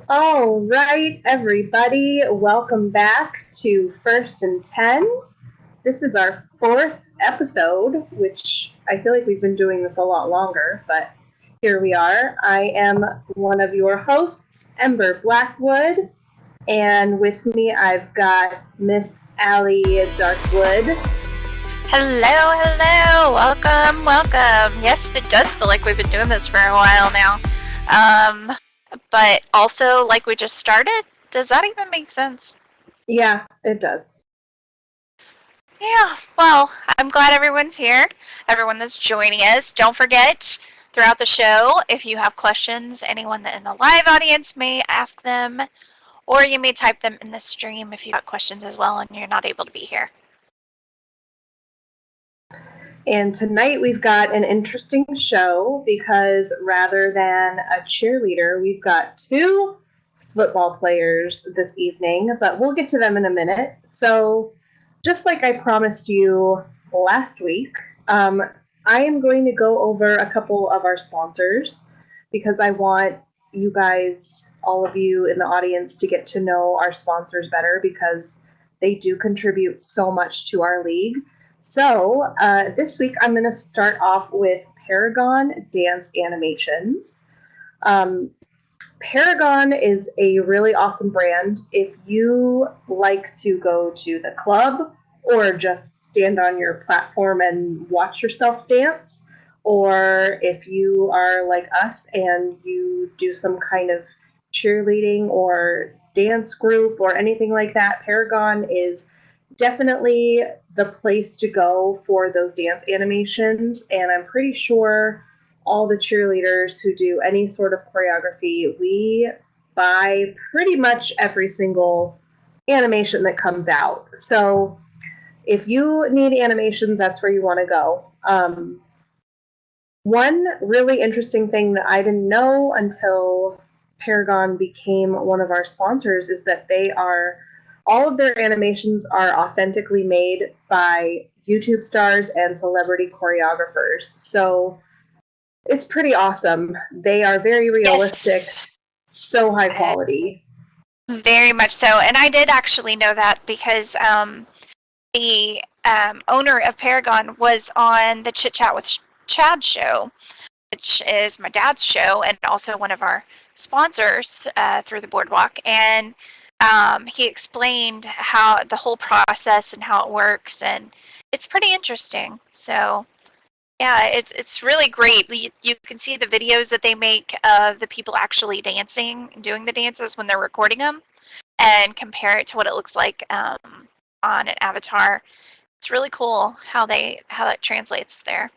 All right, everybody, welcome back to First and 10. This is our fourth episode, which I feel like we've been doing this a lot longer, but here we are. I am one of your hosts, Ember Blackwood, and with me I've got Miss Allie Darkwood. Hello, hello, welcome. Yes, it does feel like we've been doing this for a while now. But also, like we just started? Does that even make sense? Yeah, it does. Yeah, well, I'm glad everyone's here, everyone that's joining us. Don't forget, throughout the show, if you have questions, anyone that in the live audience may ask them, or you may type them in the stream if you've got questions as well and you're not able to be here. And tonight we've got an interesting show because rather than a cheerleader, we've got two football players this evening, but we'll get to them in a minute. So, just like I promised you last week, I am going to go over a couple of our sponsors because I want you guys, all of you in the audience, to get to know our sponsors better because they do contribute so much to our league. So this week I'm going to start off with Paragon Dance Animations. Paragon is a really awesome brand. If you like to go to the club or just stand on your platform and watch yourself dance, or if you are like us and you do some kind of cheerleading or dance group or anything like that, Paragon is definitely the place to go for those dance animations. And I'm pretty sure all the cheerleaders who do any sort of choreography, we buy pretty much every single animation that comes out. So if you need animations, that's where you want to go. One really interesting thing that I didn't know until Paragon became one of our sponsors is that all of their animations are authentically made by YouTube stars and celebrity choreographers. So it's pretty awesome. They are very realistic, Yes. so high quality. Very much so. And I did actually know that because the owner of Paragon was on the Chit Chat with Chad show, which is my dad's show and also one of our sponsors through the Boardwalk. And he explained how the whole process and how it works. And it's pretty interesting. So yeah, it's really great. You can see the videos that they make of the people actually dancing and doing the dances when they're recording them, and compare it to what it looks like on an avatar. It's really cool how that translates there.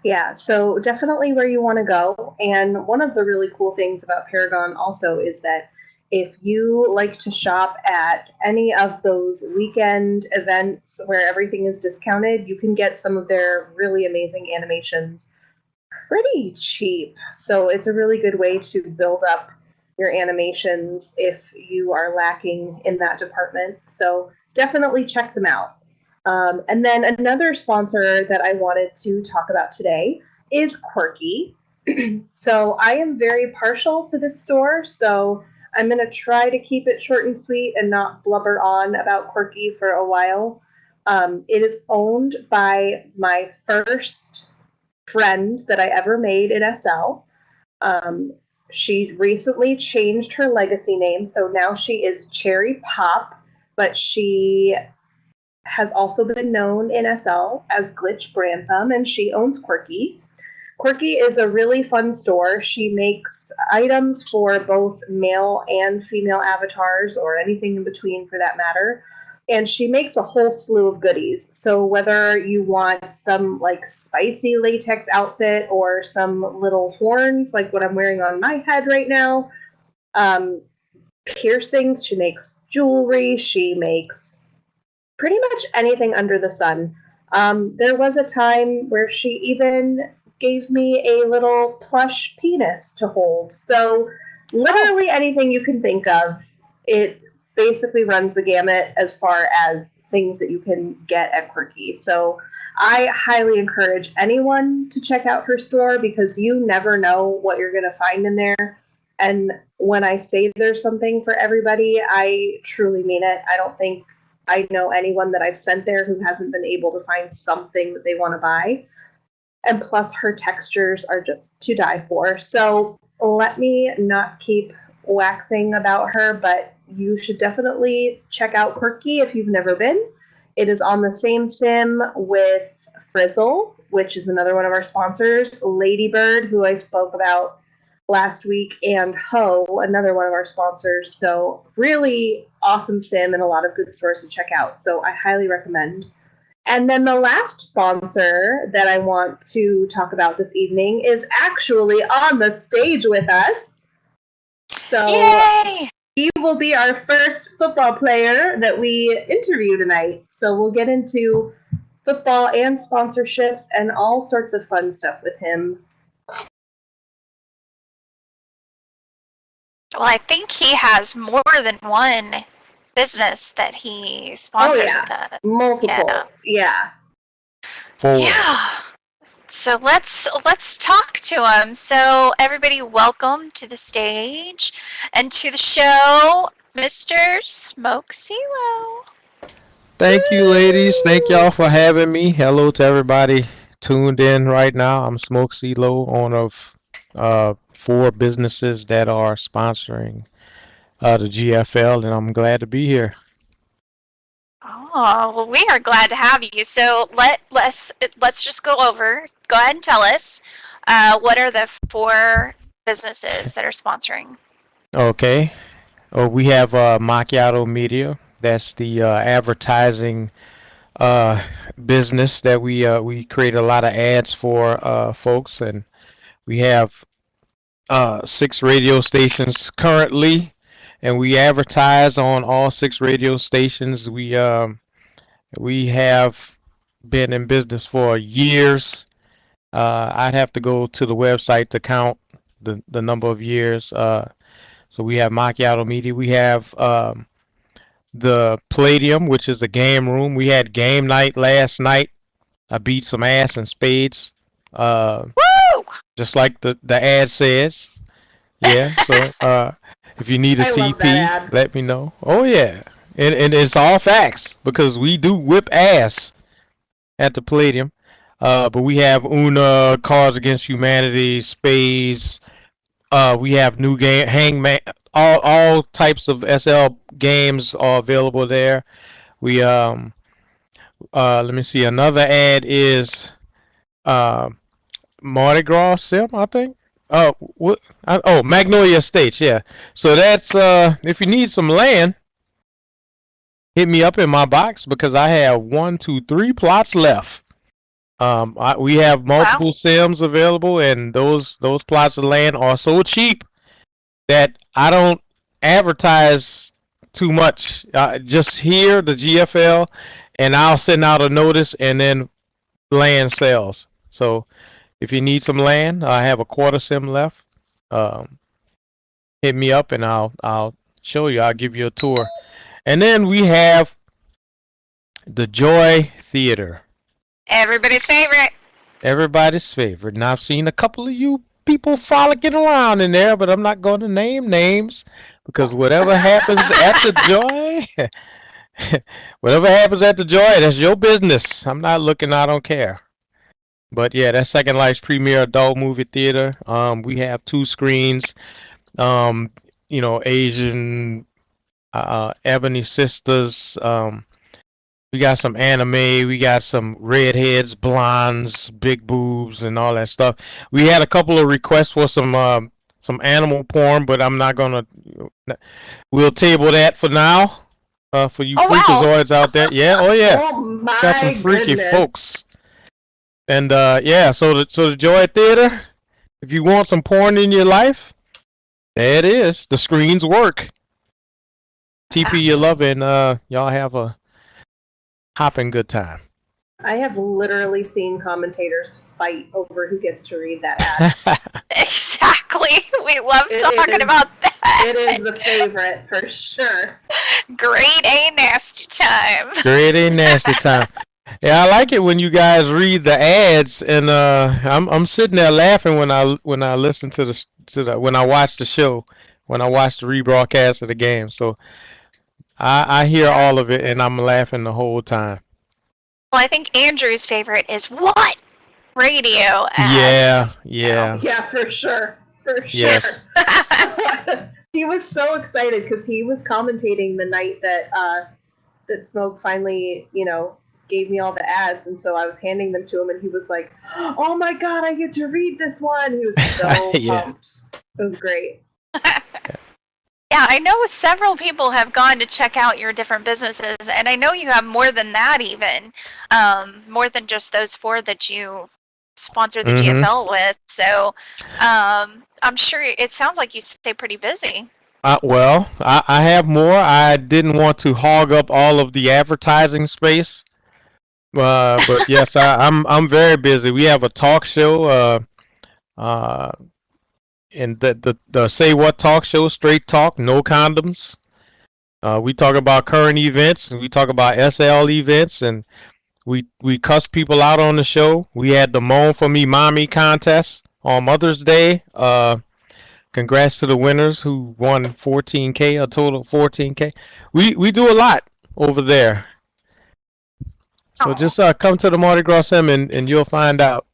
Yeah, so definitely where you want to go. And one of the really cool things about Paragon also is that if you like to shop at any of those weekend events where everything is discounted, you can get some of their really amazing animations pretty cheap. So it's a really good way to build up your animations if you are lacking in that department. So definitely check them out. And then another sponsor that I wanted to talk about today is Quirky. So I am very partial to this store, so I'm going to try to keep it short and sweet and not blubber on about Quirky for a while. It is owned by my first friend that I ever made in SL. She recently changed her legacy name, so now she is Cherry Pop, but she has also been known in SL as Glitch Grantham, and she owns Quirky. Quirky is a really fun store. She makes items for both male and female avatars, or anything in between for that matter. And she makes a whole slew of goodies. So whether you want some like spicy latex outfit or some little horns like what I'm wearing on my head right now, piercings, she makes jewelry, she makes pretty much anything under the sun. There was a time where she even gave me a little plush penis to hold. So literally anything you can think of. It basically runs the gamut as far as things that you can get at Quirky. So I highly encourage anyone to check out her store because you never know what you're going to find in there. And when I say there's something for everybody, I truly mean it. I don't think I know anyone that I've sent there who hasn't been able to find something that they want to buy. And plus, her textures are just to die for. So let me not keep waxing about her, but you should definitely check out Quirky if you've never been. It is on the same sim with Frizzle, which is another one of our sponsors, Ladybird, who I spoke about last week, and Ho, another one of our sponsors. So really awesome sim and a lot of good stores to check out. So I highly recommend. And then the last sponsor that I want to talk about this evening is actually on the stage with us. So Yay! he will be our first football player that we interview tonight. So we'll get into football and sponsorships and all sorts of fun stuff with him. Well, I think he has more than one business that he sponsors. Oh, yeah. With that. Multiples. Yeah. Yeah. So let's talk to him. So everybody, welcome to the stage and to the show, Mr. Smoke CeeLo. Thank you, ladies. Thank y'all for having me. Hello to everybody tuned in right now. I'm Smoke CeeLo, owner of 4 businesses that are sponsoring the GFL, and I'm glad to be here. Oh, well, we are glad to have you. So let's just go over. Go ahead and tell us what are the 4 businesses that are sponsoring. Okay. We have Macchiato Media. That's the advertising business that we create a lot of ads for folks, and we have 6 radio stations currently, and we advertise on all 6 radio stations. We have been in business for years. I'd have to go to the website to count the number of years. So we have Macchiato Media. We have the Palladium, which is a game room. We had game night last night. I beat some ass in spades. Woo! Just like the ad says. Yeah, so if you need a TP, let me know. Oh, yeah. And it's all facts because we do whip ass at the Palladium. But we have Una, Cards Against Humanity, Spades. We have new game, Hangman. All types of SL games are available there. We let me see. Another ad is Mardi Gras Sim, I think. Magnolia Estates, yeah. So that's if you need some land, hit me up in my box because I have 1, 2, 3 plots left. We have multiple sims available, and those plots of land are so cheap that I don't advertise too much. Just hear the GFL, and I'll send out a notice, and then land sells. So if you need some land, I have a quarter sim left. Hit me up, and I'll show you. I'll give you a tour. And then we have the Joy Theater. Everybody's favorite. Everybody's favorite. And I've seen a couple of you people frolicking around in there, but I'm not going to name names because whatever happens at the Joy, whatever happens at the Joy, that's your business. I'm not looking. I don't care. But yeah, that's Second Life's premier adult movie theater. We have 2 screens. Asian, Ebony Sisters. We got some anime. We got some redheads, blondes, big boobs, and all that stuff. We had a couple of requests for some animal porn, but I'm not gonna. We'll table that for now. For you freakazoids out there, yeah, oh yeah, got some freaky folks. And so the Joy Theater. If you want some porn in your life, there it is. The screens work. TP your love, and y'all have a hopping good time. I have literally seen commentators fight over who gets to read that ad. Exactly. We love talking about that. It is the favorite for sure. Grade A nasty time. Grade A nasty time. Yeah, I like it when you guys read the ads, and I'm sitting there laughing when I listen to when I watch the show, when I watch the rebroadcast of the game. So I hear all of it and I'm laughing the whole time. Well, I think Andrew's favorite is what radio Yeah, ads. yeah. Yeah, for sure. For sure. Yes. He was so excited because he was commentating the night that that Smoke finally, gave me all the ads, and so I was handing them to him, and he was like, "Oh my god, I get to read this one!" He was so Yeah. pumped. It was great. Yeah, I know several people have gone to check out your different businesses, and I know you have more than that even, more than just those 4 that you sponsor the Mhm. GFL with. So I'm sure it sounds like you stay pretty busy. Well, I have more. I didn't want to hog up all of the advertising space, but yes, I'm very busy. We have a talk show, and the Say What talk show, straight talk, no condoms. We talk about current events, and we talk about SL events, and we cuss people out on the show. We had the Moan for Me Mommy contest on Mother's Day. Congrats to the winners who won 14K, a total of 14K. We do a lot over there. So Aw. just come to the Mardi Gras Sim and you'll find out.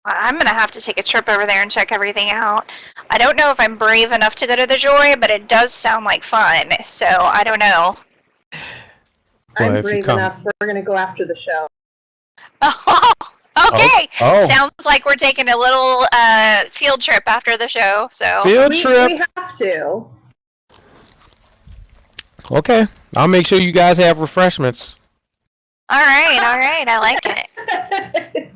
I'm going to have to take a trip over there and check everything out. I don't know if I'm brave enough to go to the Joy, but it does sound like fun, so I don't know. Well, I'm if you brave come- enough. We're gonna go after the show. Oh, okay. Oh. Sounds like we're taking a little field trip after the show. So Field We trip. have to. Okay. I'll make sure you guys have refreshments. all right, I like it.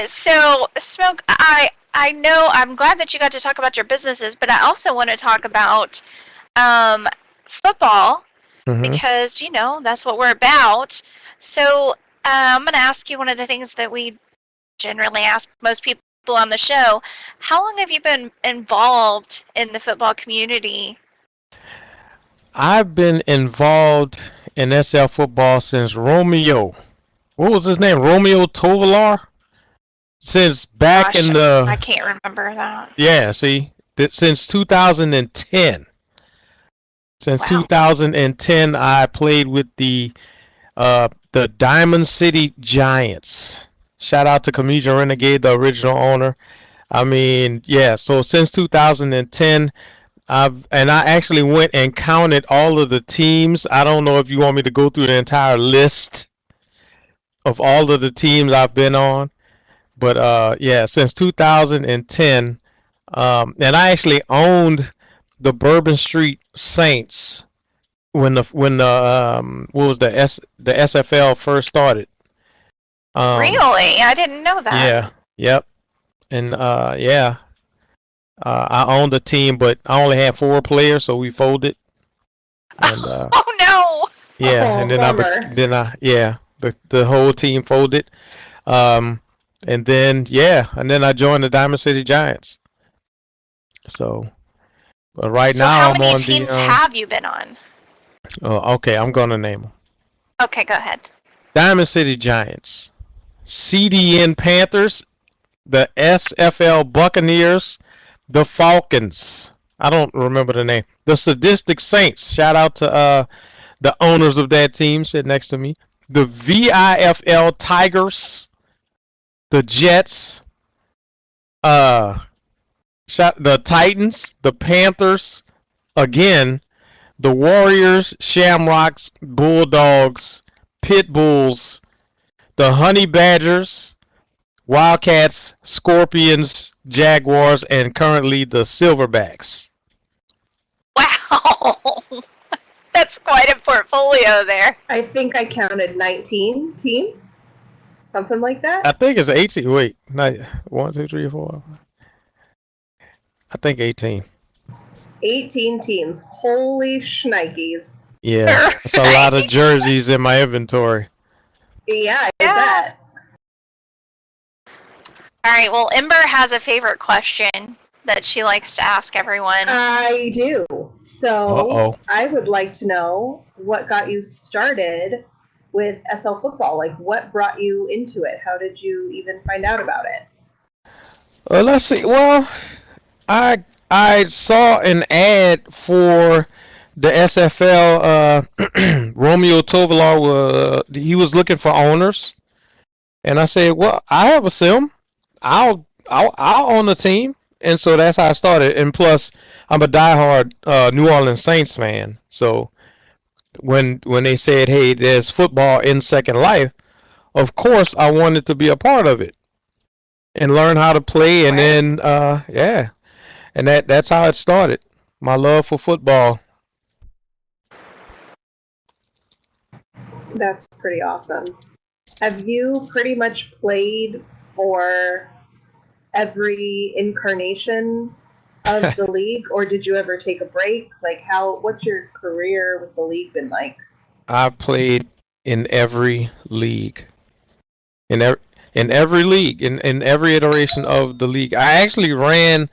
So Smoke, I know I'm glad that you got to talk about your businesses, but I also want to talk about football Mhm. because that's what we're about. So I'm going to ask you one of the things that we generally ask most people on the show. How long have you been involved in the football community? I've been involved in SL football since Romeo. What was his name? Romeo Tovalar? Since back Gosh, in the I can't remember that. Yeah, see, since 2010. Since Wow. 2010, I played with the Diamond City Giants. Shout out to Comedian Renegade, the original owner. I mean, yeah. So since 2010, I actually went and counted all of the teams. I don't know if you want me to go through the entire list of all of the teams I've been on. But yeah, since 2010, and I actually owned the Bourbon Street Saints when the what was the SFL first started. Really? I didn't know that. Yeah. Yep. And yeah, I owned the team, but I only had 4 players, so we folded. And Oh no! yeah, Oh, and then bummer. the whole team folded. And then I joined the Diamond City Giants. So, but right So now how I'm many on teams the. have you been on? Okay, I'm gonna name them: Okay, go ahead. Diamond City Giants, CDN Panthers, the SFL Buccaneers, the Falcons. I don't remember the name. The Sadistic Saints. Shout out to the owners of that team sitting next to me. The VIFL Tigers. The Jets, the Titans, the Panthers, again, the Warriors, Shamrocks, Bulldogs, Pit Bulls, the Honey Badgers, Wildcats, Scorpions, Jaguars, and currently the Silverbacks. Wow, that's quite a portfolio there. I think I counted 19 teams. Something like that. I think it's 18. Wait, 1, 2, 3, 4. I think 18. 18 teams. Holy shnikes. Yeah, that's a lot of jerseys in my inventory. Yeah, I Yeah. bet. All right, well, Ember has a favorite question that she likes to ask everyone. I do. So Uh-oh. I would like to know what got you started with SL football? Like, what brought you into it? How did you even find out about it? Let's see. Well, I saw an ad for the SFL. Romeo Tovalar he was looking for owners, and I said, "Well, I have a sim. I'll own the team." And so that's how I started. And plus, I'm a diehard New Orleans Saints fan. So when they said, "Hey, there's football in Second Life," of course I wanted to be a part of it and learn how to play. And then yeah, and that's how it started. My love for football. That's pretty awesome. Have you pretty much played for every incarnation of the league, or did you ever take a break? Like, what's your career with the league been like? I've played in every league. In every league, in every iteration of the league. I actually ran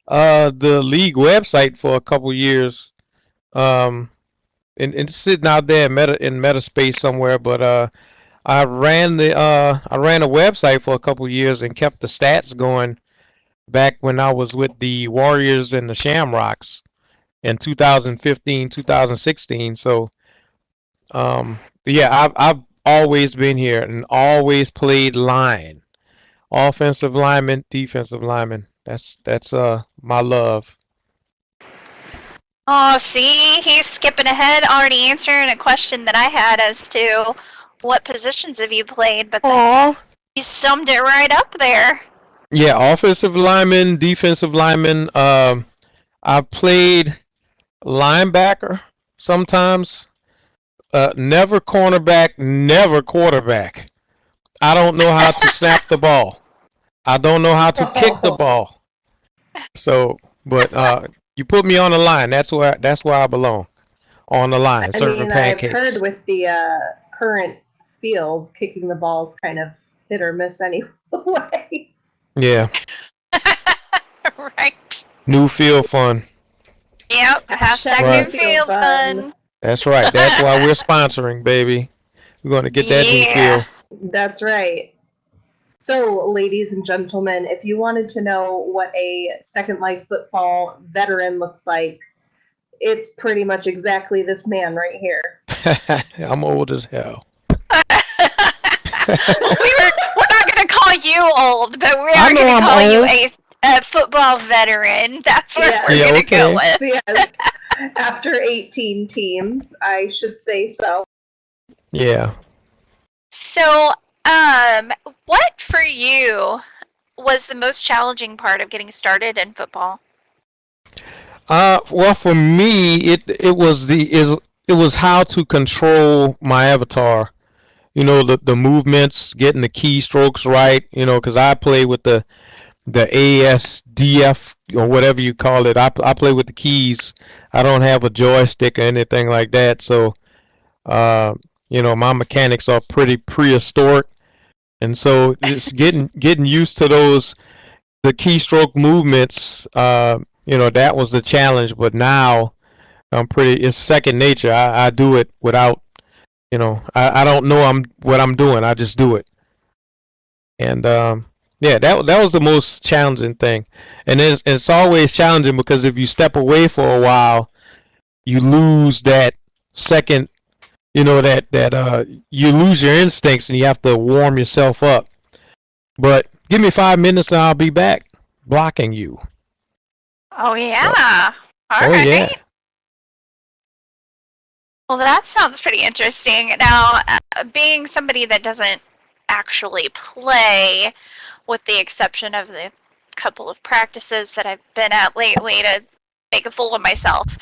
the league website for a couple years. And sitting out there in Metaspace somewhere, but I ran a website for a couple years and kept the stats going back when I was with the Warriors and the Shamrocks in 2015, 2016. So yeah, I've always been here and always played line. Offensive lineman, defensive lineman. That's my love. Oh, see, he's skipping ahead, already answering a question that I had as to what positions have you played, but you summed it right up there. Yeah, offensive lineman, defensive lineman. I've played linebacker sometimes. Never cornerback, never quarterback. I don't know how to snap the ball. I don't know how to kick the ball. So, but you put me on the line. That's where I belong. On the line, serving pancakes. I've heard with the current field, kicking the ball's kind of hit or miss anyway. Yeah. Right. New field fun. Yep. Hashtag new field fun. That's right. That's why we're sponsoring, baby. We're going to get that new field. That's right. So, ladies and gentlemen, if you wanted to know what a Second Life football veteran looks like, it's pretty much exactly this man right here. I'm old as hell. We're not going to call you old, but we are going to call you a football veteran. That's what we're going to go with. Yes. After 18 teams, I should say so. Yeah. So, what for you was the most challenging part of getting started in football? Well, for me, it was how to control my avatar. You know, the movements, getting the keystrokes right. You know, because I play with the ASDF or whatever you call it. I play with the keys. I don't have a joystick or anything like that. So, you know, my mechanics are pretty prehistoric. And so it's getting used to the keystroke movements, you know, that was the challenge. But now it's second nature. I do it without, you know, I don't know what I'm doing. I just do it. And yeah, that was the most challenging thing. And it's always challenging because if you step away for a while, you lose that second. You know, that you lose your instincts and you have to warm yourself up. But give me 5 minutes and I'll be back blocking you. Oh, yeah. All right. Yeah. Well, that sounds pretty interesting. Now, being somebody that doesn't actually play, with the exception of the couple of practices that I've been at lately to make a fool of myself,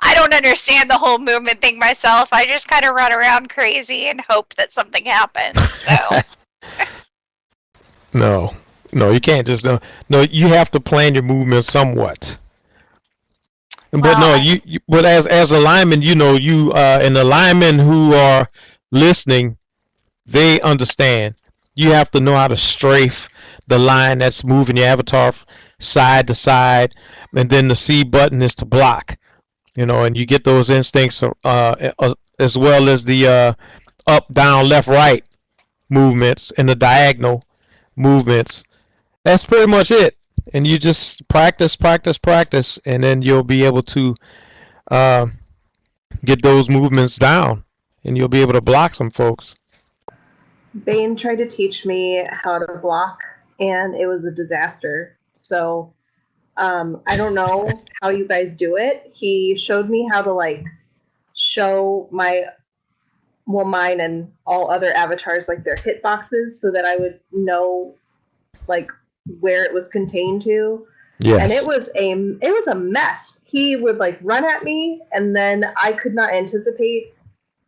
I don't understand the whole movement thing myself. I just kind of run around crazy and hope that something happens. So. No, you can't just no. You have to plan your movement somewhat. But no, but as a lineman, you know, and the linemen who are listening, they understand. You have to know how to strafe the line that's moving your avatar side to side, and then the C button is to block. You know, and you get those instincts as well as the up, down, left, right movements and the diagonal movements. That's pretty much it. And you just practice, practice, practice, and then you'll be able to uh, get those movements down, and you'll be able to block some folks. Bane tried to teach me how to block, and it was a disaster. So I don't know how you guys do it. He showed me how to like show mine and all other avatars like their hitboxes so that I would know like where it was contained to. Yes. And it was a mess. He would like run at me, and then I could not anticipate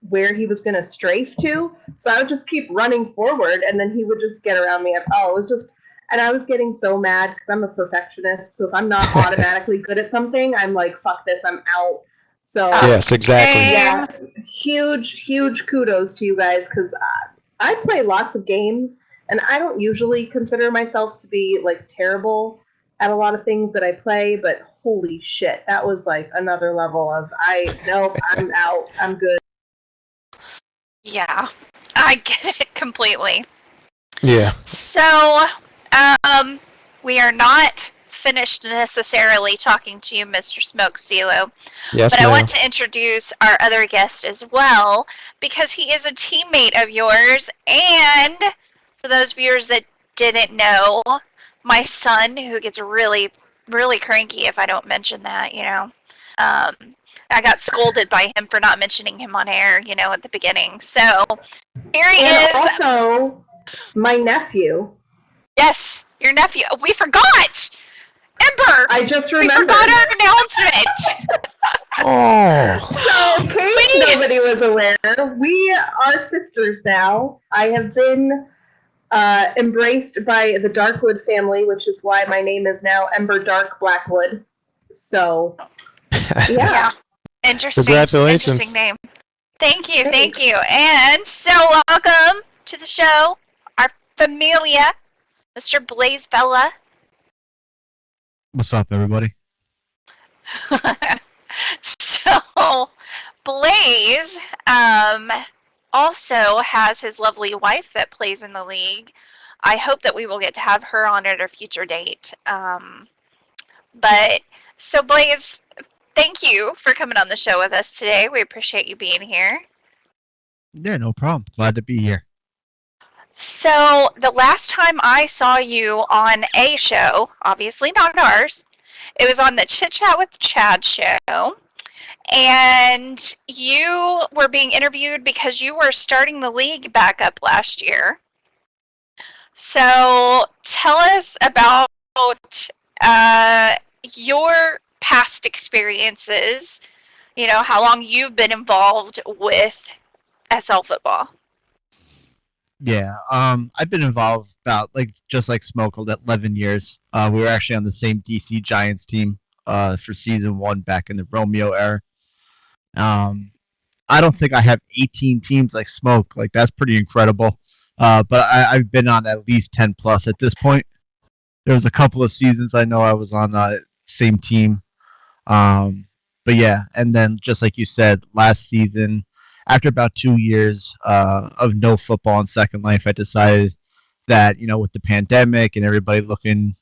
where he was going to strafe to, so I would just keep running forward, and then he would just get around me. It was just, and I was getting so mad because I'm a perfectionist. So if I'm not automatically good at something, I'm like, fuck this, I'm out. So yes, exactly. yeah, huge kudos to you guys, because I play lots of games, and I don't usually consider myself to be like terrible at a lot of things that I play, but holy shit, that was like another level of nope, I'm out, I'm good. Yeah, I get it completely. Yeah. So, we are not finished necessarily talking to you, Mr. Smoke Silo. Yes, but ma'am. I want to introduce our other guest as well, because he is a teammate of yours. And for those viewers that didn't know, my son, who gets really, really cranky if I don't mention that, I got scolded by him for not mentioning him on air, at the beginning. So here he is. Also, my nephew. Yes, your nephew. We forgot! Ember! I just We remembered. forgot our announcement! Oh. So, in case nobody was aware, we are sisters now. I have been embraced by the Darkwood family, which is why my name is now Ember Dark Blackwood. So, yeah. Interesting. Congratulations. Interesting name. Thank you, Thanks. thank you. And so welcome to the show, our familia, Mr. Blaze Bella. What's up, everybody? So, Blaze also has his lovely wife that plays in the league. I hope that we will get to have her on at a future date. But, so Blaze, thank you for coming on the show with us today. We appreciate you being here. Yeah, no problem. Glad to be here. So, the last time I saw you on a show, obviously not ours, it was on the Chit Chat with Chad show. And you were being interviewed because you were starting the league back up last year. So, tell us about your past experiences, how long you've been involved with SL football. Yeah, I've been involved about just like Smoke 11 years. We were actually on the same DC Giants team for season 1 back in the Romeo era. I don't think I have 18 teams like Smoke. That's pretty incredible. But I've been on at least 10 plus at this point. There was a couple of seasons I know I was on the same team. But yeah, and then just like you said, last season, after about 2 years of no football in Second Life, I decided that, with the pandemic and everybody looking,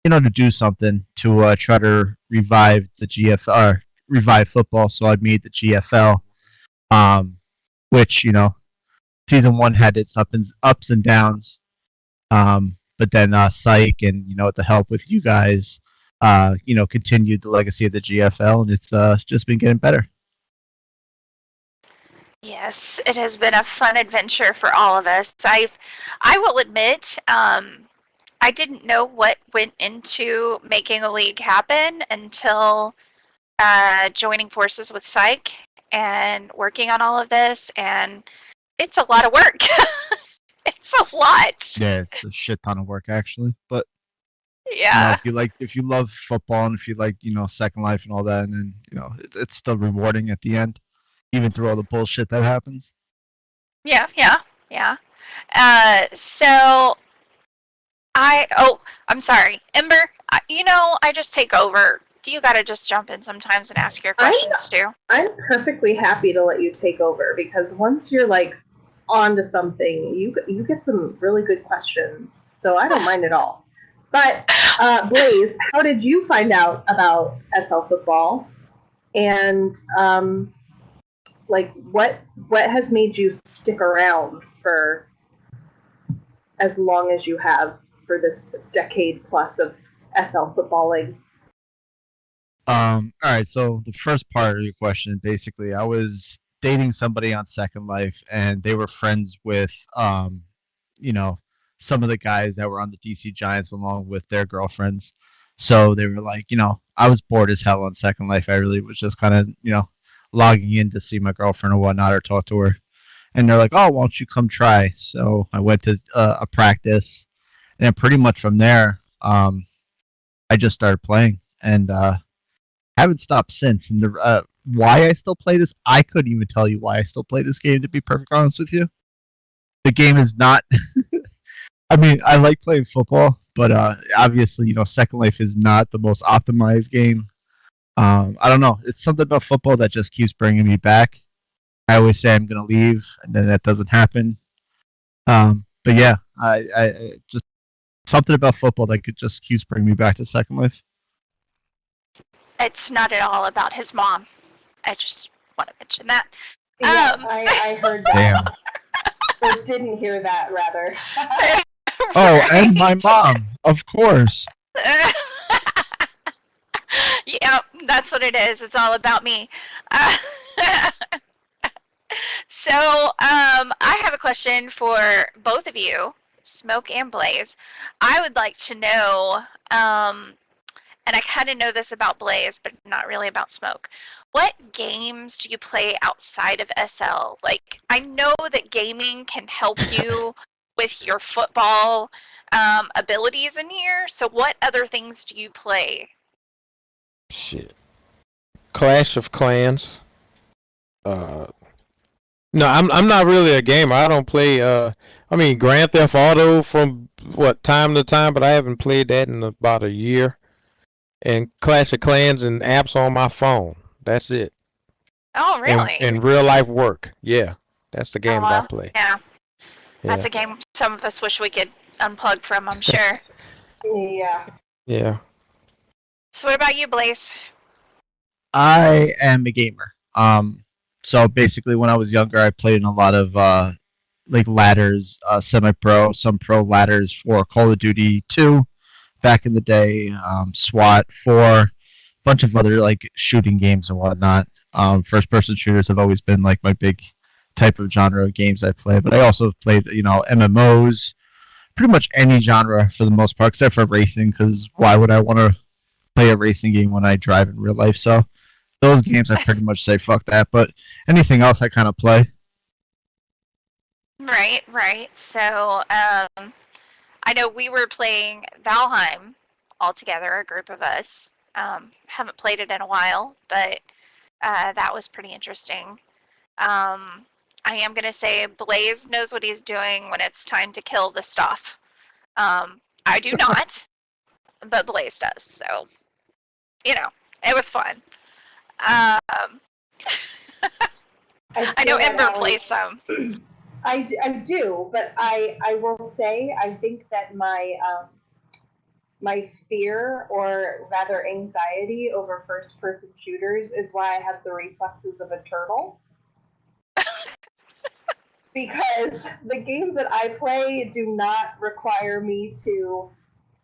to do something to try to revive the GFL, revive football. So I made the GFL, which, season 1 had its ups and downs. But then Psych and, with the help with you guys, continued the legacy of the GFL, and it's just been getting better. Yes, it has been a fun adventure for all of us. I will admit, I didn't know what went into making a league happen until joining forces with Psych and working on all of this, and it's a lot of work. It's a lot. Yeah, it's a shit ton of work actually, but yeah, if you love football and if you like, Second Life and all that, and then, it's still rewarding at the end, even through all the bullshit that happens. Yeah. So I'm sorry, Ember. I just take over. you gotta just jump in sometimes and ask your questions too. I'm perfectly happy to let you take over because once you're like onto something, you get some really good questions. So I don't mind at all. But Blaze, how did you find out about SL football? And like what has made you stick around for as long as you have for this decade plus of SL footballing? All right, so the first part of your question, basically, I was dating somebody on Second Life, and they were friends with, you know, some of the guys that were on the DC Giants along with their girlfriends. So they were like, I was bored as hell on Second Life. I really was just kind of, logging in to see my girlfriend or whatnot or talk to her. And they're like, oh, why don't you come try? So I went to a practice, and then pretty much from there, I just started playing, and haven't stopped since. And why I still play this, I couldn't even tell you why I still play this game, to be perfectly honest with you. The game is not. I mean, I like playing football, but obviously, Second Life is not the most optimized game. I don't know. It's something about football that just keeps bringing me back. I always say I'm going to leave, and then that doesn't happen. But yeah, I just something about football that just keeps bringing me back to Second Life. It's not at all about his mom. I just want to mention that. Yeah, I heard that. Damn. Or didn't hear that, rather. Oh, and my mom, of course. Yep, that's what it is. It's all about me. So, I have a question for both of you, Smoke and Blaze. I would like to know, and I kind of know this about Blaze, but not really about Smoke. What games do you play outside of SL? Like, I know that gaming can help you with your football abilities in here. So, what other things do you play? Shit. Clash of Clans. No, I'm not really a gamer. I don't play. I mean, Grand Theft Auto from time to time, but I haven't played that in about a year. And Clash of Clans and apps on my phone. That's it. Oh, really? And real life work. Yeah, that's the game that I play. Yeah. Yeah. That's a game some of us wish we could unplug from, I'm sure. Yeah. Yeah. So what about you, Blaze? I am a gamer. So basically, when I was younger, I played in a lot of like ladders, semi-pro, some pro ladders for Call of Duty 2 back in the day, SWAT 4, a bunch of other like shooting games and whatnot. First-person shooters have always been like my big type of genre of games I play, but I also have played MMOs, pretty much any genre for the most part, except for racing, because why would I want to play a racing game when I drive in real life? So those games I pretty much say fuck that, but anything else I kind of play. Right. So, I know we were playing Valheim all together, a group of us. Haven't played it in a while, but that was pretty interesting. I am going to say Blaze knows what he's doing when it's time to kill the stuff. I do not, but Blaze does. So, it was fun. I know Ember plays some. I do, but I will say I think that my my fear, or rather anxiety, over first-person shooters is why I have the reflexes of a turtle. Because the games that I play do not require me to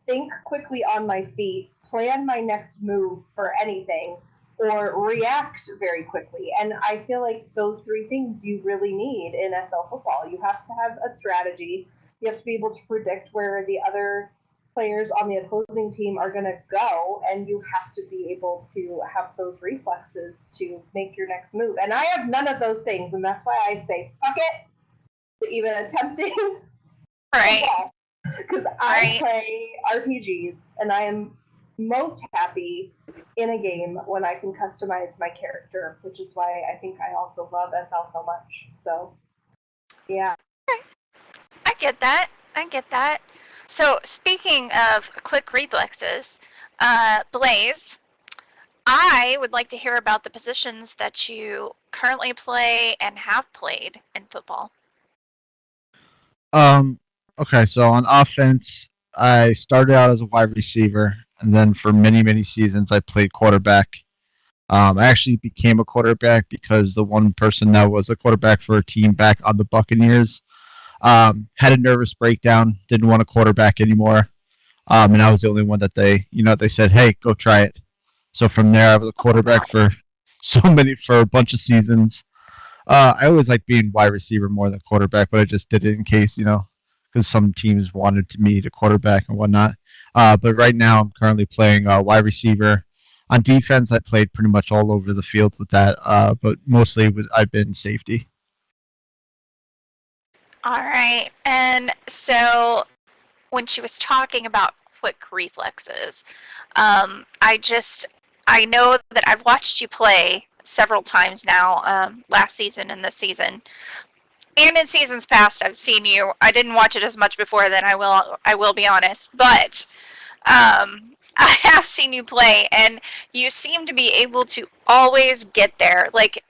think quickly on my feet, plan my next move for anything, or react very quickly. And I feel like those three things you really need in SL football. You have to have a strategy. You have to be able to predict where the other players on the opposing team are going to go, and you have to be able to have those reflexes to make your next move. And I have none of those things, and that's why I say fuck it to even attempting Right. Because I play RPGs, and I am most happy in a game when I can customize my character, which is why I think I also love SL so much. So, yeah. I get that. So, speaking of quick reflexes, Blaze, I would like to hear about the positions that you currently play and have played in football. Okay, so on offense, I started out as a wide receiver, and then for many, many seasons, I played quarterback. I actually became a quarterback because the one person that was a quarterback for a team back on the Buccaneers had a nervous breakdown, didn't want a quarterback anymore, and I was the only one that they said, hey, go try it. So from there, I was a quarterback for for a bunch of seasons. I always liked being wide receiver more than quarterback, but I just did it in case, because some teams wanted me to quarterback and whatnot. But right now, I'm currently playing wide receiver. On defense, I played pretty much all over the field with that, but mostly I've been safety. All right. And so when she was talking about quick reflexes, I know that I've watched you play several times now, last season and this season. And in seasons past, I've seen you. I didn't watch it as much before then, I will be honest. But I have seen you play, and you seem to be able to always get there. Like,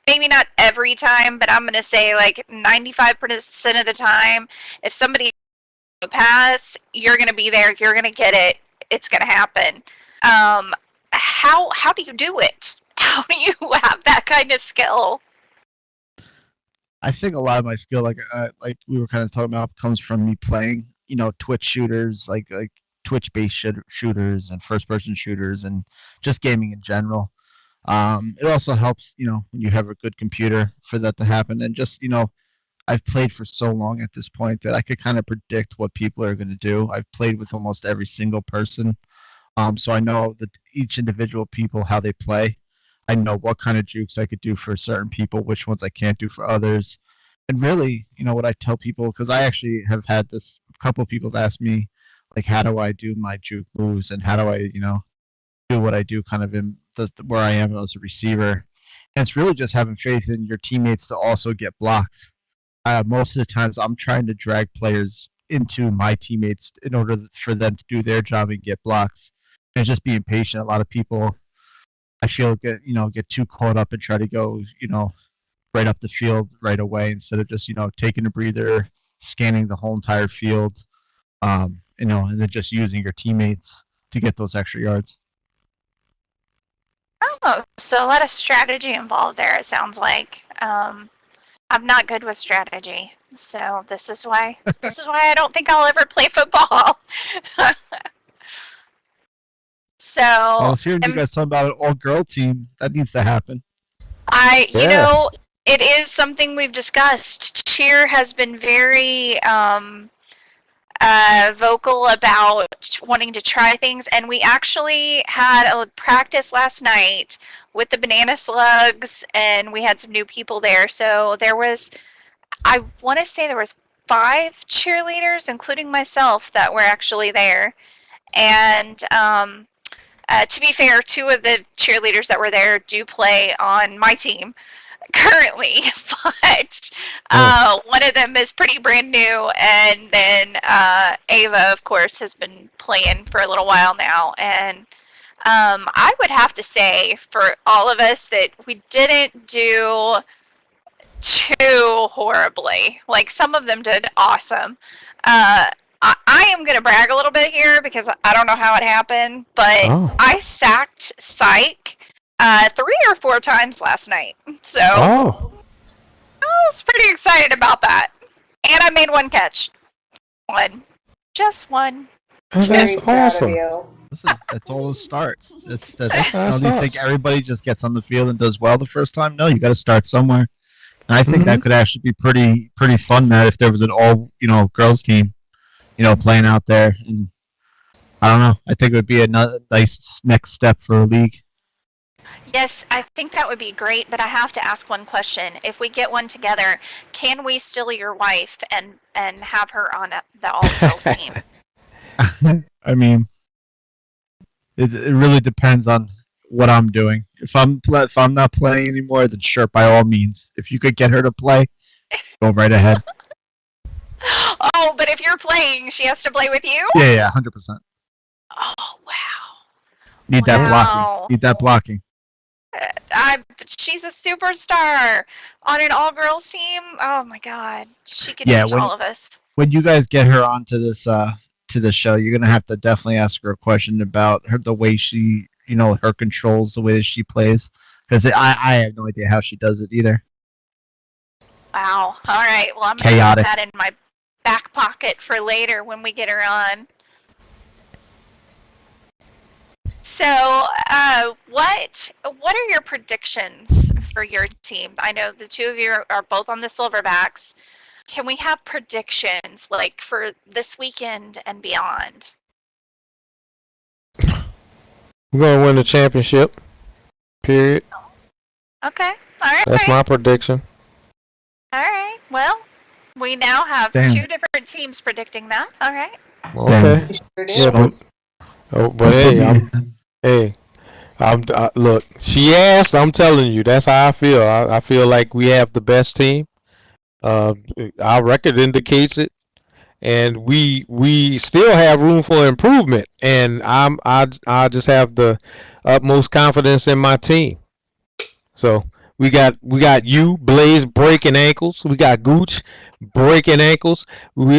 maybe not every time, but I'm going to say like 95% of the time, if somebody pass, you're going to be there, you're going to get it, it's going to happen. How do you do it? How do you have that kind of skill? I think a lot of my skill, like we were kind of talking about, comes from me playing, Twitch shooters, like Twitch-based shooters and first-person shooters, and just gaming in general. It also helps, when you have a good computer for that to happen, and just, I've played for so long at this point that I could kind of predict what people are going to do. I've played with almost every single person, so I know that each individual people, how they play. I know what kind of jukes I could do for certain people, which ones I can't do for others. And really, what I tell people, because I actually have had this, a couple of people have asked me, like, how do I do my juke moves, and how do I, do what I do kind of in where I am as a receiver. And it's really just having faith in your teammates to also get blocks. Most of the times I'm trying to drag players into my teammates in order for them to do their job and get blocks. And just being patient. A lot of people, I feel, get too caught up and try to go, right up the field right away instead of just, taking a breather, scanning the whole entire field, and then just using your teammates to get those extra yards. Oh, so a lot of strategy involved there, it sounds like. I'm not good with strategy, so this is why I don't think I'll ever play football. So I was hearing you guys talking about an all-girl team. That needs to happen. It is something we've discussed. Cheer has been very vocal about wanting to try things, and we actually had a practice last night with the Banana Slugs, and we had some new people there. So there was, I want to say there was 5 cheerleaders, including myself, that were actually there. And to be fair, 2 of the cheerleaders that were there do play on my team currently, but one of them is pretty brand new, and then Ava, of course, has been playing for a little while now. And I would have to say, for all of us, that we didn't do too horribly. Like, some of them did awesome. I am going to brag a little bit here because I don't know how it happened, but I sacked Psych 3 or 4 times last night. So I was pretty excited about that. And I made 1 catch. 1. Just 1. That's awesome. That's all a start. That's do you think everybody just gets on the field and does well the first time? No, you got to start somewhere. And I think that could actually be pretty fun, Matt, if there was an all girls team, playing out there. And I don't know. I think it would be another nice next step for a league. Yes, I think that would be great, but I have to ask one question. If we get one together, can we steal your wife and have her on the all-girls team? I mean, it really depends on what I'm doing. If I'm not playing anymore, then sure, by all means. If you could get her to play, go right ahead. Oh, but if you're playing, she has to play with you? Yeah, 100%. Oh, wow. Need that Wow. blocking. Need that blocking. She's a superstar on an all-girls team. Oh my God, she could Yeah, teach all of us. When you guys get her onto this to the show, you're gonna have to definitely ask her a question about the way she, her controls, the way that she plays, because I have no idea how she does it either. Wow. All right. Well, I'm gonna Chaotic. put that in my back pocket for later when we get her on. So, what are your predictions for your team? I know the two of you are both on the Silverbacks. Can we have predictions like for this weekend and beyond? We're gonna win the championship. Period. Okay. All right. That's my prediction. All right. Well, we now have Damn. two different teams predicting that. All right. Okay. We sure do. Yeah, but hey, look. She asked. I'm telling you, that's how I feel. I feel like we have the best team. Our record indicates it, and we still have room for improvement. And I just have the utmost confidence in my team. So we got you, Blaze, breaking ankles. We got Gooch breaking ankles.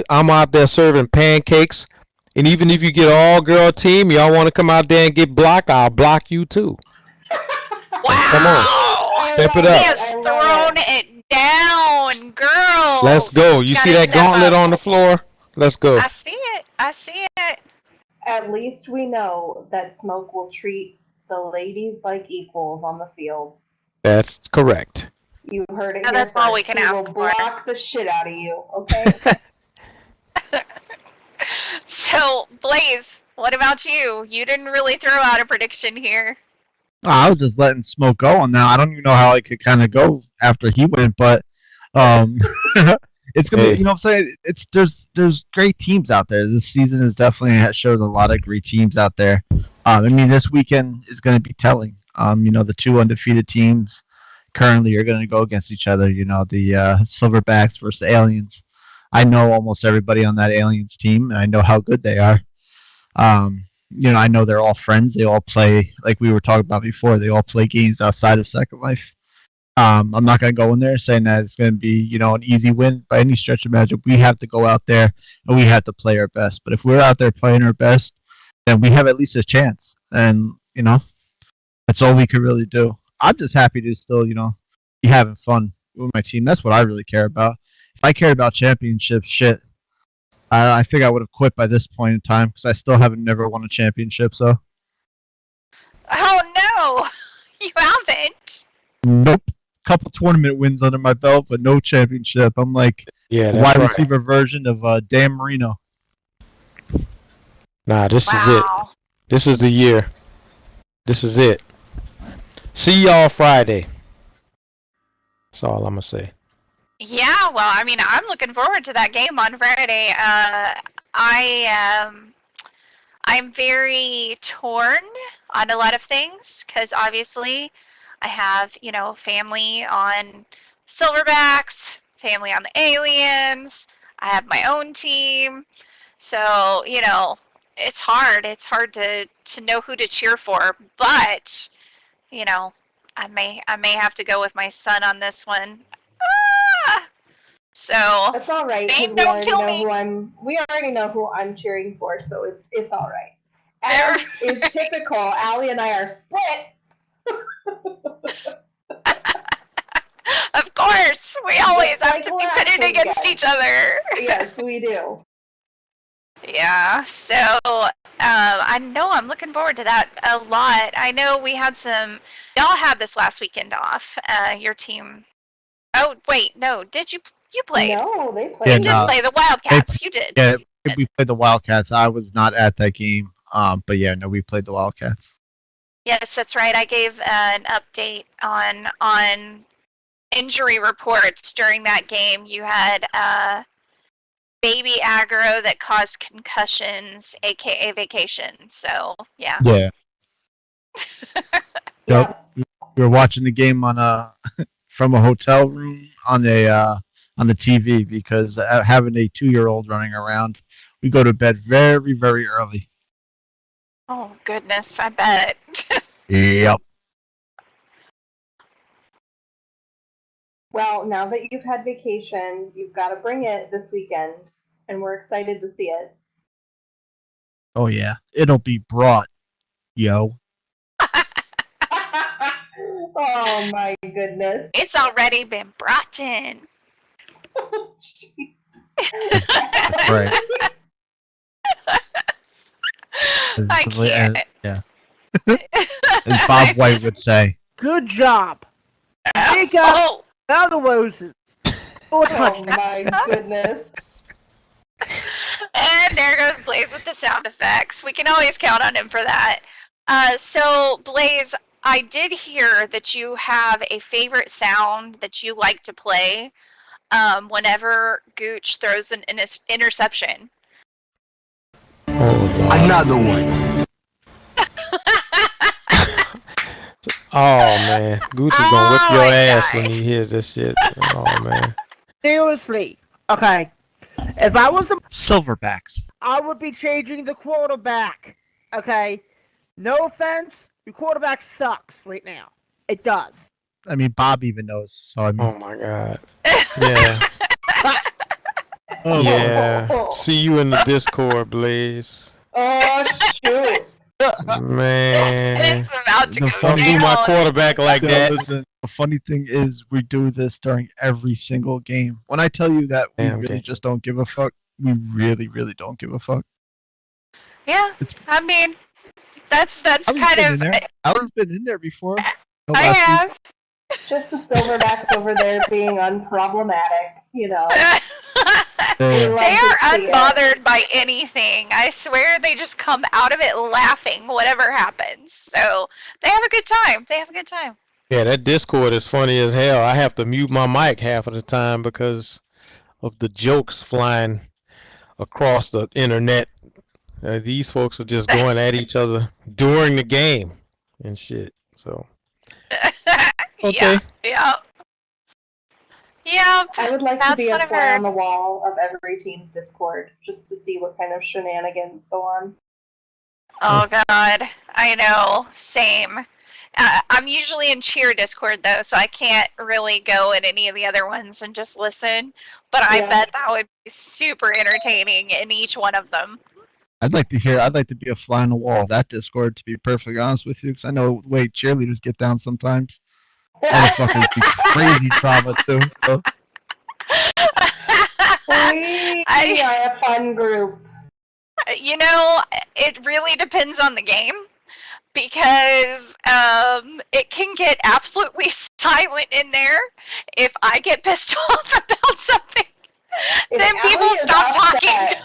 I'm out there serving pancakes. And even if you get an all-girl team, y'all want to come out there and get blocked, I'll block you too. Wow. Come on. Step it He up. has thrown it down, girls. Let's go. You Gotta see that step gauntlet up. on the floor? Let's go. I see it. I see it. At least we know that Smoke will treat the ladies like equals on the field. That's correct. You heard it Now here that's all first. we can He ask will for. block the shit out of you, okay? So, Blaze, what about you? You didn't really throw out a prediction here. I was just letting Smoke go on now. I don't even know how I could kind of go after he went, but it's gonna Hey. be, what I'm saying? There's great teams out there. This season is definitely shows a lot of great teams out there. I mean, this weekend is going to be telling. The two undefeated teams currently are going to go against each other. The Silverbacks versus the Aliens. I know almost everybody on that Aliens team, and I know how good they are. I know they're all friends. They all play, like we were talking about before, they all play games outside of Second Life. I'm not going to go in there saying that it's going to be, an easy win by any stretch of imagination. We have to go out there and we have to play our best. But if we're out there playing our best, then we have at least a chance. And, that's all we can really do. I'm just happy to still, be having fun with my team. That's what I really care about. If I cared about championship shit, I think I would have quit by this point in time because I still haven't never won a championship. So Oh no, you haven't. nope, couple tournament wins under my belt, but no championship. I'm like Yeah, a that's wide right. receiver version of Dan Marino. Nah, this is it. Wow. This is the year. This is it. See y'all Friday. That's all I'm gonna say. Yeah, well, I mean, I'm looking forward to that game on Friday. I'm very torn on a lot of things because obviously I have, family on Silverbacks, family on the Aliens. I have my own team. So, it's hard. It's hard to know who to cheer for, but, I may have to go with my son on this one. Ah! So, That's all right. 'cause Babe, don't kill me. We already know who I'm cheering for, so it's all right. As is typical, Allie and I are split. of course, we always Just have like to be last pitted against weekend. each other. Yes, we do. Yeah, so I know I'm looking forward to that a lot. I know we had y'all had this last weekend off. Your team. Oh wait, no, did you played? No, they Yeah, played. You did no. play the Wildcats. You did. Yeah, we played the Wildcats. I was not at that game. But yeah, no, we played the Wildcats. Yes, that's right. I gave an update on injury reports during that game. You had baby aggro that caused concussions, aka vacation. So yeah. Yeah. Yeah. We were watching the game on from a hotel room on the TV because having a 2-year-old running around, we go to bed very, very early. Oh, goodness, I bet. Yep. Well, now that you've had vacation, you've got to bring it this weekend, and we're excited to see it. Oh yeah, it'll be brought, yo. Oh my goodness. It's already been brought in. Jeez. Right. I can't. Yeah. As Bob White would say. Good job. Take out Oh, all the roses. Oh, Oh touchdown. my goodness. and there goes Blaze with the sound effects. We can always count on him for that. So, Blaze, I did hear that you have a favorite sound that you like to play whenever Gooch throws an interception. Oh, Lord. Another one. Oh man, Gooch is gonna whip Oh, your my ass God. when he hears this shit. Oh man. Seriously. Okay. If I was the Silverbacks. I would be changing the quarterback. Okay? No offense, your quarterback sucks right now. It does. I mean, Bob even knows. So I mean, Oh my God. Yeah. oh, Yeah. See you in the Discord, Blaze. Oh shoot. Man. It's about to The go Don't funny- do my down. quarterback like No, that. listen, the funny thing is, we do this during every single game. When I tell you that we Damn really game. just don't give a fuck, we really, really don't give a fuck. Yeah, It's- I mean, that's Ali's kind been in of. there. Ali's been in there before. No, I last week. have. Just the silverbacks over there being unproblematic, you know. They Yeah. are unbothered by anything. I swear they just come out of it laughing, whatever happens. So they have a good time. They have a good time. Yeah, that Discord is funny as hell. I have to mute my mic half of the time because of the jokes flying across the internet. These folks are just going at each other during the game and shit. So, okay. Yeah. Yep. I would like to That's be a what I've fly heard. on the wall of every team's Discord just to see what kind of shenanigans go on. Oh God, I know. Same. I'm usually in cheer Discord though, so I can't really go in any of the other ones and just listen. But I Yeah. bet that would be super entertaining in each one of them. I'd like to be a fly on the wall of that Discord, to be perfectly honest with you, because I know the way cheerleaders get down sometimes. Motherfuckers be crazy drama too. So. We I- are a fun group. You know, it really depends on the game because it can get absolutely silent in there if I get pissed off about something. If Then people Allie is stop talking. upset-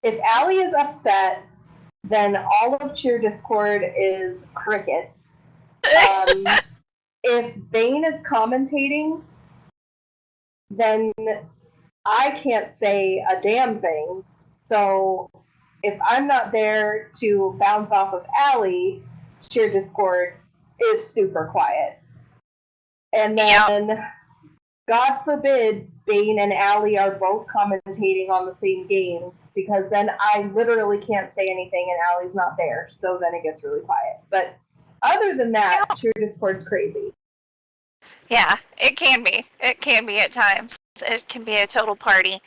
If Allie is upset, then all of cheer Discord is crickets. If Bane is commentating, then I can't say a damn thing. So if I'm not there to bounce off of Allie, cheer Discord is super quiet. And then, God forbid, Bane and Allie are both commentating on the same game, because then I literally can't say anything and Allie's not there. So then it gets really quiet. But other than that, cheer Discord's crazy. Yeah, it can be. It can be at times. It can be a total party.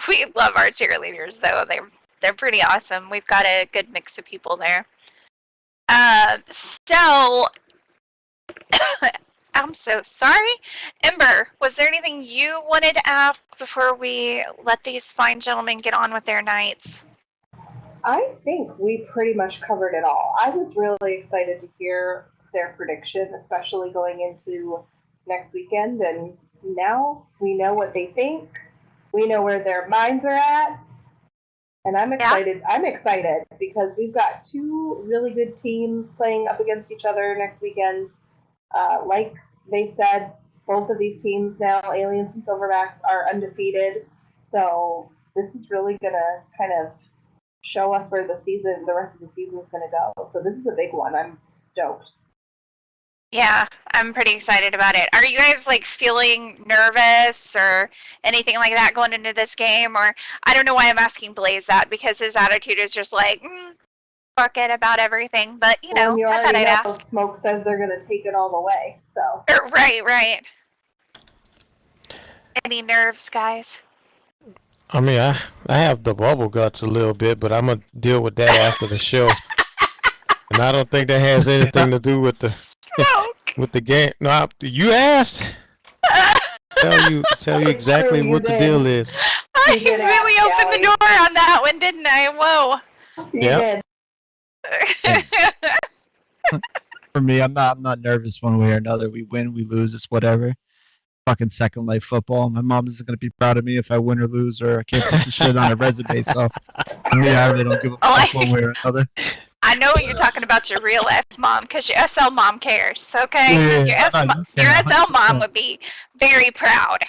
We love our cheerleaders though. They're pretty awesome. We've got a good mix of people there. So I'm so sorry. Ember, was there anything you wanted to ask before we let these fine gentlemen get on with their nights? I think we pretty much covered it all. I was really excited to hear their prediction, especially going into next weekend. And now we know what they think. We know where their minds are at. And I'm excited. I'm excited because we've got two really good teams playing up against each other next weekend. Like they said, both of these teams now, Aliens and Silverbacks, are undefeated. So this is really going to kind of show us where the rest of the season is going to go. So this is a big one. I'm stoked. Yeah, I'm pretty excited about it. Are you guys like feeling nervous or anything like that going into this game? Or I don't know why I'm asking Blaze that because his attitude is just like, fuck it about everything. But you Well, know, and you I thought already I'd know ask. Smoke says they're going to take it all the way. So Right. Any nerves, guys? I mean, I have the bubble guts a little bit, but I'm gonna deal with that after the show. And I don't think that has anything to do with the Smoke. with the game. No, you asked. Tell you It's exactly true, you what the did. deal is. I You did really ask, opened the Allie. door on that one, didn't I? Whoa. you Yep. did. For me, I'm not nervous one way or another. We win, we lose, it's whatever. Fucking Second Life football. My mom isn't gonna be proud of me if I win or lose, or I can't put the shit on a resume. So for me, I really don't give a fuck one way or another. I know you're talking about your real life mom because your SL mom cares, okay? Yeah, Your SL mom would be very proud.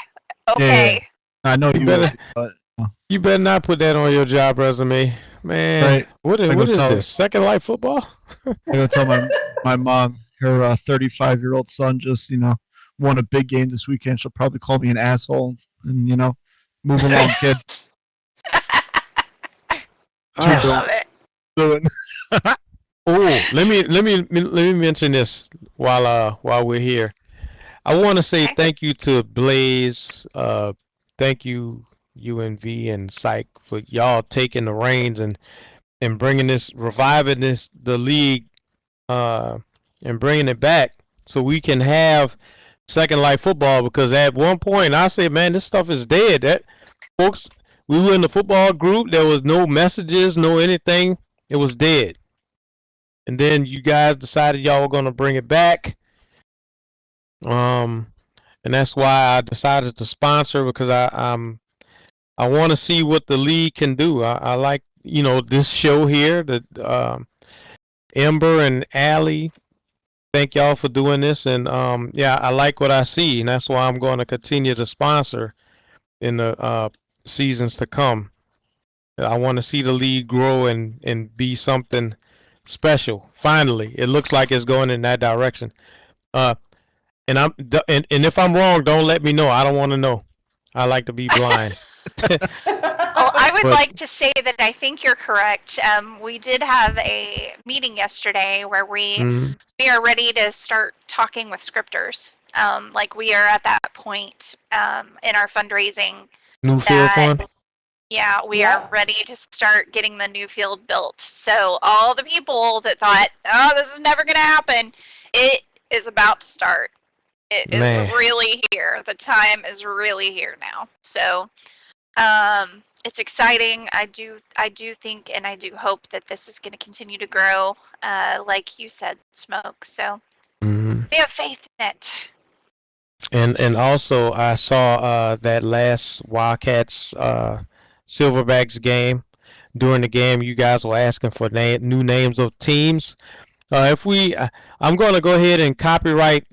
Okay. I know You you better- would, but You better not put that on your job resume, man. Right. What I is go tell- this? Second Life football? I gotta tell my mom her 35-year-old son just won a big game this weekend. She'll probably call me an asshole and move along, kid. I love it. Doing. Oh, let me mention this while we're here. I want to say Okay. thank you to Blaze. Thank you UNV and Psych for y'all taking the reins and bringing reviving the league, and bringing it back so we can have Second Life football. Because at one point I said, man, this stuff is dead. That folks, we were in the football group. There was no messages, no anything. It was dead. And then you guys decided y'all were gonna bring it back. And that's why I decided to sponsor, because I want to see what the league can do. I like this show here. That Ember and Allie, thank y'all for doing this, and yeah, I like what I see, and that's why I'm going to continue to sponsor in the seasons to come. I want to see the league grow and be something special. Finally, it looks like it's going in that direction. And if I'm wrong, don't let me know. I don't want to know. I like to be blind. Well, I would But- like to say that I think you're correct. We did have a meeting yesterday where we Mhm. are ready to start talking with scripters. Like we are at that point in our fundraising. New field That- fund. Yeah, we Yeah. are ready to start getting the new field built. So all the people that thought, oh, this is never going to happen, it is about to start. It is Man. really here. The time is really here now. So it's exciting. I do think and I do hope that this is going to continue to grow, like you said, Smoke. So Mhm. we have faith in it. And also I saw that last Wildcats Silverbacks game. During the game, you guys were asking for new names of teams. I'm going to go ahead and copyright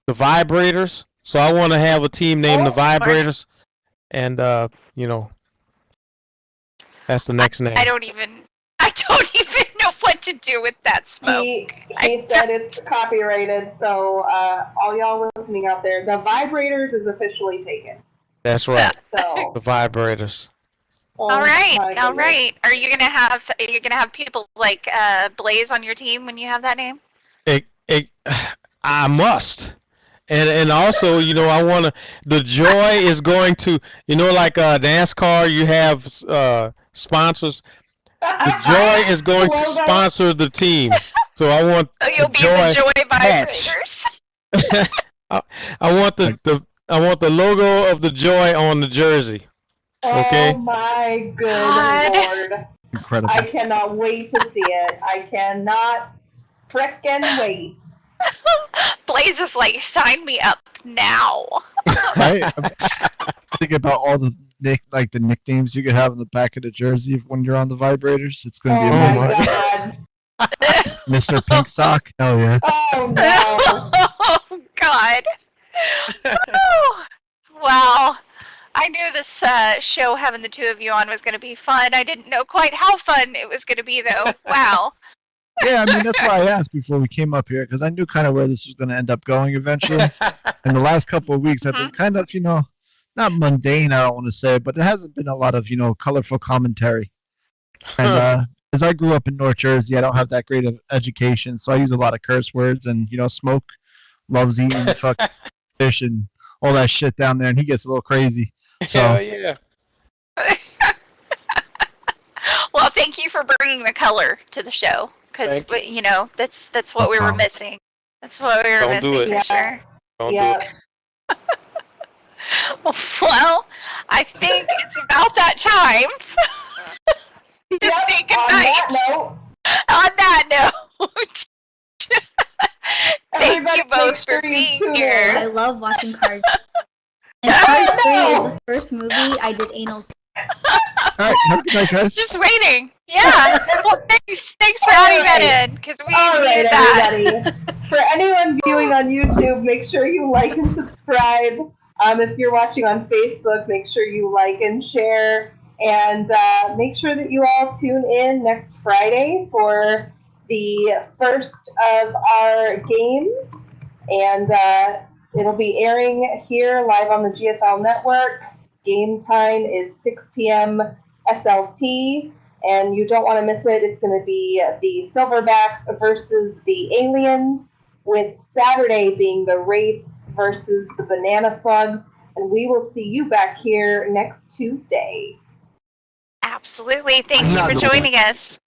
the Vibrators. So I want to have a team named the Oh, Vibrators, and that's the next name. I don't even know what to do with that, Smoke. He said it's copyrighted, so all y'all listening out there, the Vibrators is officially taken. That's right, So, the Vibrators. oh All right, my all goodness. right. Are you gonna have people like Blaze on your team when you have that name? I must. And also, I want to. The Joy is going to, like NASCAR, you have sponsors. The Joy is going to Logo. sponsor the team. So I want Oh, you'll be Joy the Joy patch. Vibrators. I want the logo of the Joy on the jersey. Okay. Oh my good God. lord. Incredible. I cannot wait to see it. I cannot frickin' wait. Blaze is like, sign me up now. Right? I'm thinking about all the nicknames you could have on the back of the jersey when you're on the Vibrators. It's gonna be Oh amazing. my god. Mr. Pink Sock. Hell yeah. Oh no. Oh God. Oh, wow. I knew this show having the two of you on was going to be fun. I didn't know quite how fun it was going to be, though. Wow. Yeah, I mean that's why I asked before we came up here because I knew kind of where this was going to end up going eventually. And the last couple of weeks have been kind of, not mundane. I don't want to say, but it hasn't been a lot of, colorful commentary. And as I grew up in North Jersey, I don't have that great of education, so I use a lot of curse words. And Smoke loves eating fucking fish and all that shit down there, and he gets a little crazy. So Hell yeah. Well, thank you for bringing the color to the show, because Thank that's what No we were problem. missing. That's what we were Don't do missing it. for sure. Don't Yeah. do it. Well, I think it's about that time to Yep, say on goodnight. that note, On that note, thank everybody you both make sure for you being tune here. I love watching Cars. And Cars 3 is the first movie I did anal. all right, have a good night, guys. Just waiting. Yeah. Well, thanks for adding that in, because we all right, needed that. everybody. For anyone viewing on YouTube, make sure you like and subscribe. If you're watching on Facebook, make sure you like and share. And make sure that you all tune in next Friday for the first of our games. And it'll be airing here live on the GFL network. Game time is 6 p.m. SLT. And you don't want to miss it. It's going to be the Silverbacks versus the Aliens, with Saturday being the Wraiths versus the Banana Slugs. And we will see you back here next Tuesday. Absolutely. Thank you for joining us.